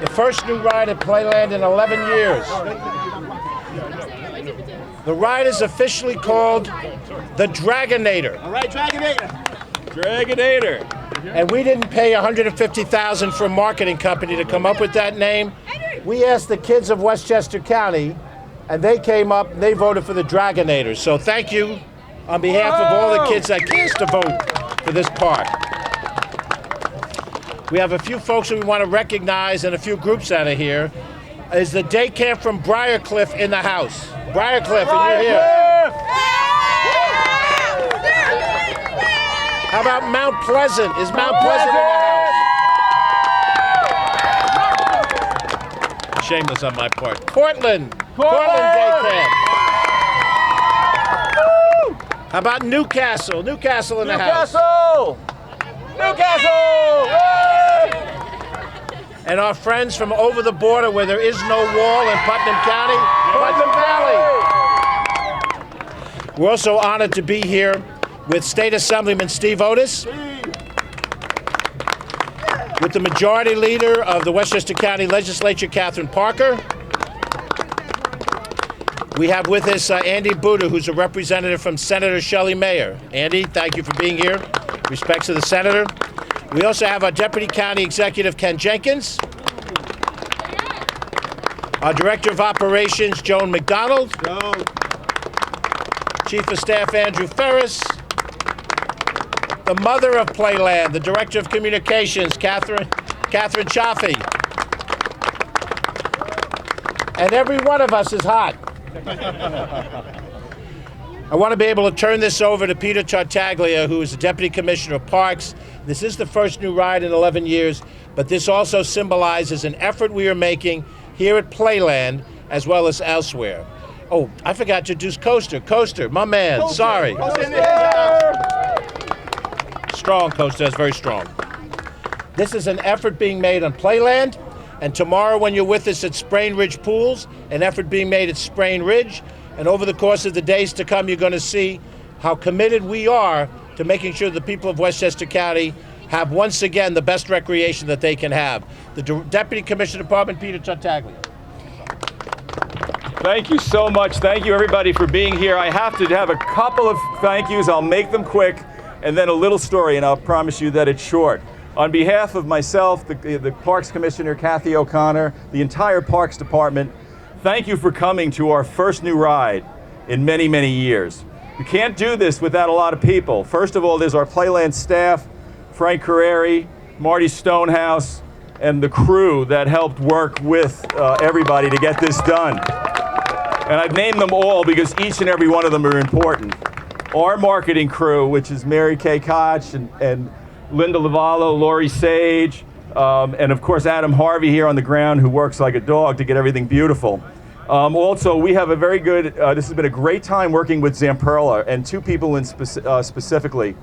The first new ride at Playland in 11 years. The ride is officially called the Dragonator. All right, Dragonator. Dragonator. And we didn't pay $150,000 for a marketing company to come up with that name. We asked the kids of Westchester County, and they came up and they voted for the Dragonator. So thank you on behalf of all the kids that cast to vote for this park. We have a few folks that we want to recognize and a few groups that are here. Is the day camp from Briarcliff in the house? Briarcliff, and you're here. How about Mount Pleasant? Is Mount Pleasant in the house? Shameless on my part. Portland Day Camp. How about Newcastle? Newcastle in the house. Newcastle! And our friends from over the border where there is no wall in Putnam County, Putnam Valley. We're also honored to be here with State Assemblyman Steve Otis, with the Majority Leader of the Westchester County Legislature, Catherine Parker. We have with us Andy Buda, who's a representative from Senator Shelley Mayer. Andy, thank you for being here. Respects to the Senator. We also have our Deputy County Executive, Ken Jenkins. Our Director of Operations, Joan McDonald. Chief of Staff, Andrew Ferris. The mother of Playland, the Director of Communications, Catherine Chaffee. And every one of us is hot. I want to be able to turn this over to Peter Tartaglia, who is the Deputy Commissioner of Parks. This is the first new ride in 11 years, but this also symbolizes an effort we are making here at Playland as well as elsewhere. Oh, I forgot to introduce Coaster. Coaster, my man, sorry. Strong, Coaster, that's very strong. This is an effort being made on Playland, and tomorrow when you're with us at Sprain Ridge Pools, an effort being made at Sprain Ridge. And over the course of the days to come, you're going to see how committed we are to making sure the people of Westchester County have once again the best recreation that they can have. The Deputy Commissioner Department, Peter Tartaglia. Thank you so much. Thank you, everybody, for being here. I have to have a couple of thank yous. I'll make them quick, and then a little story, and I'll promise you that it's short. On behalf of myself, the Parks Commissioner, Kathy O'Connor, the entire Parks Department, thank you for coming to our first new ride in many, many years. We can't do this without a lot of people. First of all, there's our Playland staff, Frank Carreri, Marty Stonehouse, and the crew that helped work with everybody to get this done. And I've named them all because each and every one of them are important. Our marketing crew, which is Mary Kay Koch and Linda Lavallo, Lori Sage, and of course Adam Harvey here on the ground, who works like a dog to get everything beautiful. Also, we have a very good, this has been a great time working with Zamperla, and two people in specifically,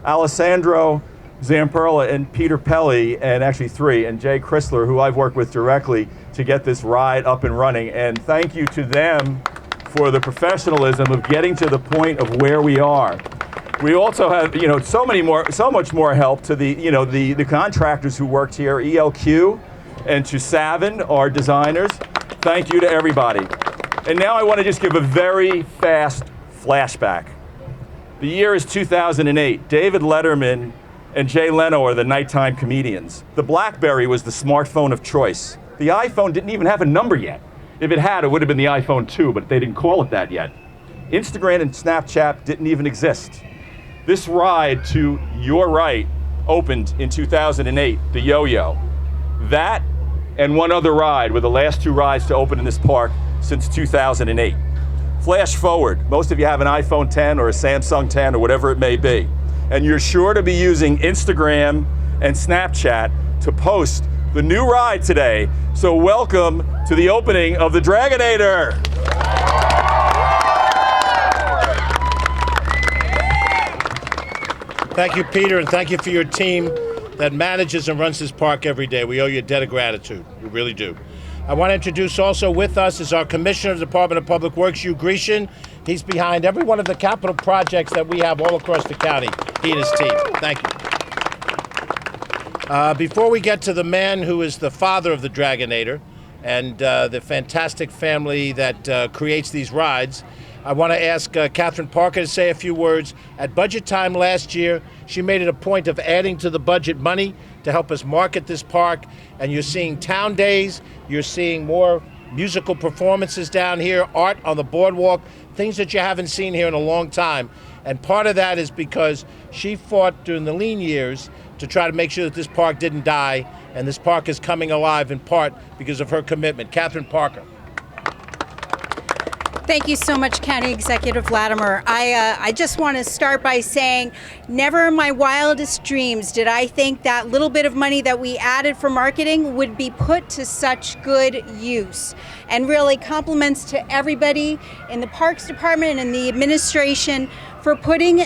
Alessandro Zamperla and Peter Pelli, and actually three, and Jay Chrysler, who I've worked with directly to get this ride up and running. And thank you to them for the professionalism of getting to the point of where we are. We also have, so much more help to the contractors who worked here, ELQ, and to Savin, our designers. Thank you to everybody. And now I want to just give a very fast flashback. The year is 2008. David Letterman and Jay Leno are the nighttime comedians. The BlackBerry was the smartphone of choice. The iPhone didn't even have a number yet. If it had, it would have been the iPhone 2, but they didn't call it that yet. Instagram and Snapchat didn't even exist. This ride to your right opened in 2008, the Yo-Yo. That and one other ride were the last two rides to open in this park since 2008. Flash forward, most of you have an iPhone 10 or a Samsung 10 or whatever it may be, and you're sure to be using Instagram and Snapchat to post the new ride today. So welcome to the opening of the Dragonator. Thank you, Peter, and thank you for your team that manages and runs this park every day. We owe you a debt of gratitude. We really do. I want to introduce also with us is our Commissioner of the Department of Public Works, Hugh Grecian. He's behind every one of the capital projects that we have all across the county, he and his team. Thank you. Before we get to the man who is the father of the Dragonator and the fantastic family that creates these rides, I want to ask Catherine Parker to say a few words. At budget time last year, she made it a point of adding to the budget money to help us market this park. And you're seeing town days, you're seeing more musical performances down here, art on the boardwalk, things that you haven't seen here in a long time. And part of that is because she fought during the lean years to try to make sure that this park didn't die, and this park is coming alive in part because of her commitment. Catherine Parker. Thank you so much, County Executive Latimer. I just want to start by saying, never in my wildest dreams did I think that little bit of money that we added for marketing would be put to such good use. And really compliments to everybody in the Parks Department and the administration for putting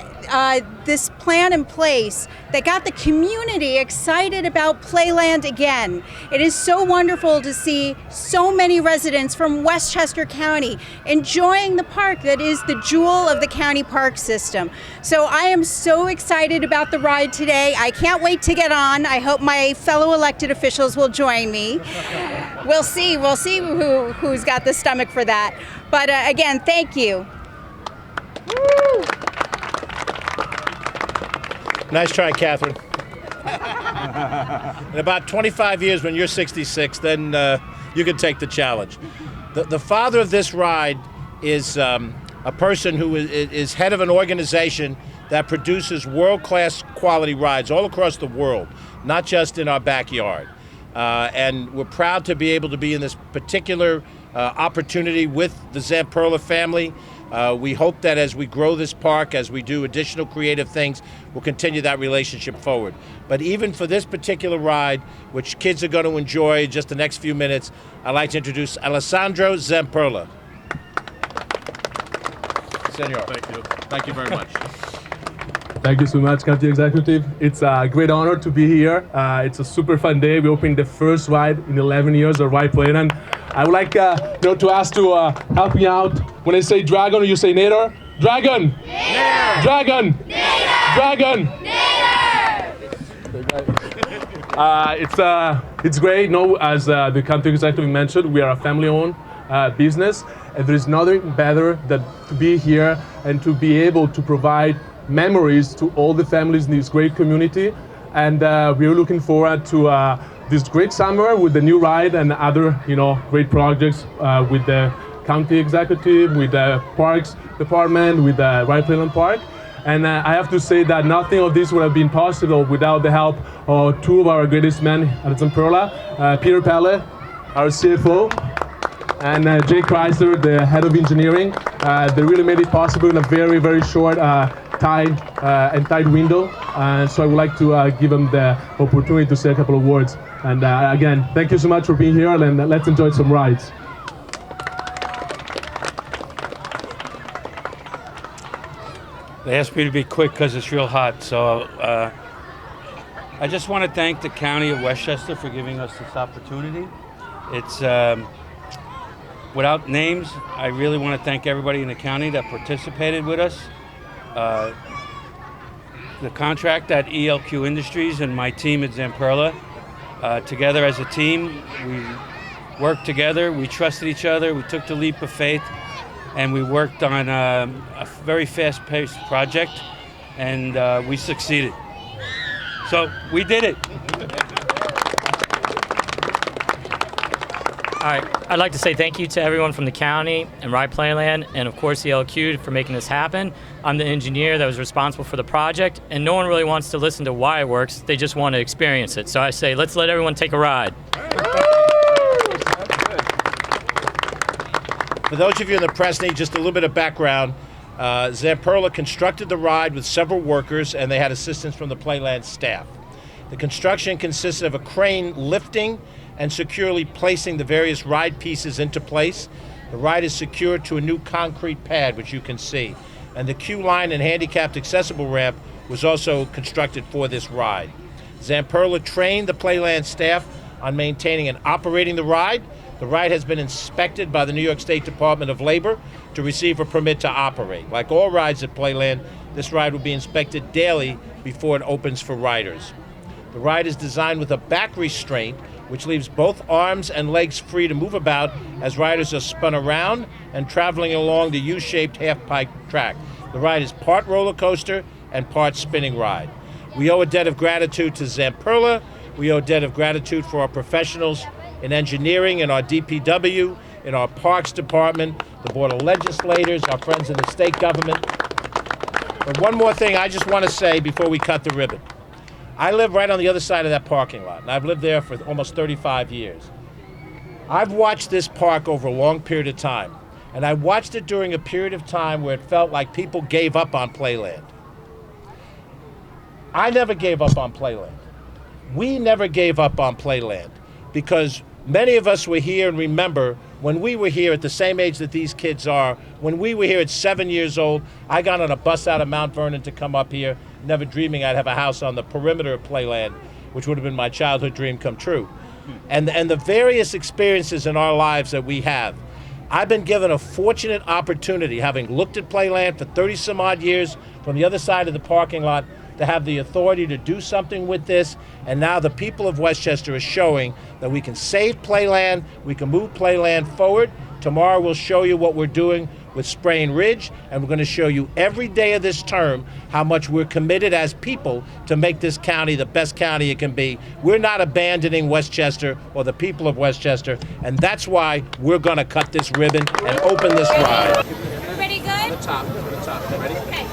this plan in place that got the community excited about Playland again. It is so wonderful to see so many residents from Westchester County enjoying the park that is the jewel of the county park system. So I am so excited about the ride today. I can't wait to get on. I hope my fellow elected officials will join me. We'll see who's got the stomach for that. But again, thank you. Woo! Nice try, Catherine. In about 25 years, when you're 66, then you can take the challenge. The father of this ride is a person who is head of an organization that produces world-class quality rides all across the world, not just in our backyard. And we're proud to be able to be in this particular opportunity with the Zamperla family. We hope that as we grow this park, as we do additional creative things, we'll continue that relationship forward. But even for this particular ride, which kids are going to enjoy just the next few minutes, I'd like to introduce Alessandro Zamperla. Senor. Thank you. Thank you very much. Thank you so much, County Executive. It's a great honor to be here. It's a super fun day. We opened the first ride in 11 years of Ride Playland. I would like to ask to help me out. When I say dragon, you say nader. Dragon! Nader! Dragon! Nader! Dragon! Nader! It's great. No, as the County Executive mentioned, we are a family-owned business, and there is nothing better than to be here and to be able to provide memories to all the families in this great community. And we're looking forward to this great summer with the new ride and other, great projects with the County Executive, with the Parks Department, with the Ride Playland Park. And I have to say that nothing of this would have been possible without the help of two of our greatest men at Zamperla, Peter Pelle, our CFO, and Jay Chrysler, the head of engineering. They really made it possible in a very, very short tight window. So I would like to give them the opportunity to say a couple of words. And again, thank you so much for being here, and let's enjoy some rides. They asked me to be quick because it's real hot. So I just want to thank the County of Westchester for giving us this opportunity. It's without names, I really want to thank everybody in the county that participated with us. The contract at ELQ Industries and my team at Zamperla, together as a team, we worked together, we trusted each other, we took the leap of faith, and we worked on a very fast-paced project, and we succeeded. So we did it. All right, I'd like to say thank you to everyone from the county and Ride Playland and of course ELQ for making this happen. I'm the engineer that was responsible for the project, and no one really wants to listen to why it works, they just want to experience it. So I say, let's let everyone take a ride. For those of you in the press need just a little bit of background, Zamperla constructed the ride with several workers, and they had assistance from the Playland'S staff. The construction consisted of a crane lifting and securely placing the various ride pieces into place. The ride is secured to a new concrete pad, which you can see. And the queue line and handicapped accessible ramp was also constructed for this ride. Zamperla trained the Playland'S staff on maintaining and operating the ride. The ride has been inspected by the New York State Department of Labor to receive a permit to operate. Like all rides at Playland, this ride will be inspected daily before it opens for riders. The ride is designed with a back restraint, which leaves both arms and legs free to move about as riders are spun around and traveling along the U-shaped half-pipe track. The ride is part roller coaster and part spinning ride. We owe a debt of gratitude to Zamperla. We owe a debt of gratitude for our professionals in engineering, in our DPW, in our Parks Department, the Board of Legislators, our friends in the state government. But one more thing I just want to say before we cut the ribbon. I live right on the other side of that parking lot, and I've lived there for almost 35 years. I've watched this park over a long period of time, and I watched it during a period of time where it felt like people gave up on Playland. I never gave up on Playland. We never gave up on Playland because many of us were here and remember when we were here at the same age that these kids are. When we were here at 7 years old, I got on a bus out of Mount Vernon to come up here, never dreaming I'd have a house on the perimeter of Playland, which would have been my childhood dream come true. And the various experiences in our lives that we have. I've been given a fortunate opportunity, having looked at Playland for 30 some odd years from the other side of the parking lot, to have the authority to do something with this. And now the people of Westchester are showing that we can save Playland, we can move Playland forward. Tomorrow we'll show you what we're doing with Sprain Ridge, and we're going to show you every day of this term how much we're committed as people to make this county the best county it can be. We're not abandoning Westchester or the people of Westchester, and that's why we're going to cut this ribbon and open this ride. Ready, good? To the top, ready? Okay.